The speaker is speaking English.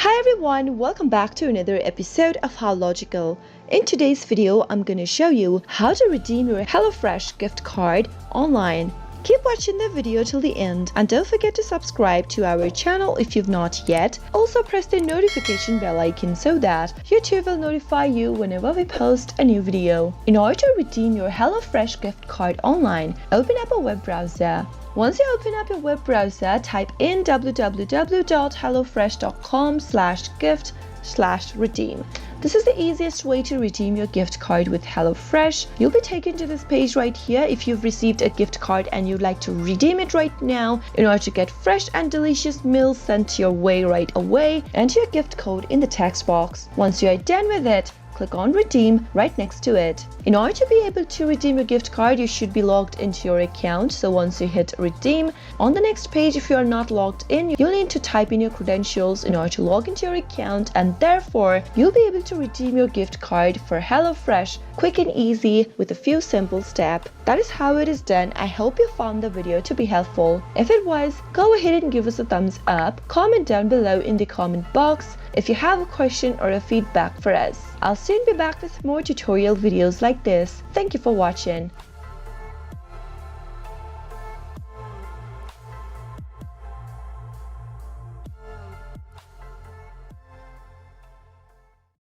Hi everyone, welcome back to another episode of How Logical. In today's video, I'm going to show you how to redeem your Hellofresh gift card online. Keep watching the video till the end and don't forget to subscribe to our channel if you've not yet. Also press the notification bell icon so that YouTube will notify you whenever we post a new video. In order to redeem your Hellofresh gift card online, open up a web browser. Once you open up your web browser, type in www.hellofresh.com/gift/redeem. This is the easiest way to redeem your gift card with HelloFresh. You'll be taken to this page right here if you've received a gift card and you'd like to redeem it right now in order to get fresh and delicious meals sent your way right away. Enter your gift code in the text box. Once you are done with it, click on redeem right next to it. In order to be able to redeem your gift card, you should be logged into your account. So once you hit redeem, on the next page, if you are not logged in, you'll need to type in your credentials in order to log into your account, and therefore you'll be able to redeem your gift card for HelloFresh quick and easy with a few simple steps. That is how it is done. I hope you found the video to be helpful. If it was, go ahead and give us a thumbs up. Comment down below in the comment box if you have a question or a feedback for us. I'll soon be back with more tutorial videos like this. Thank you for watching.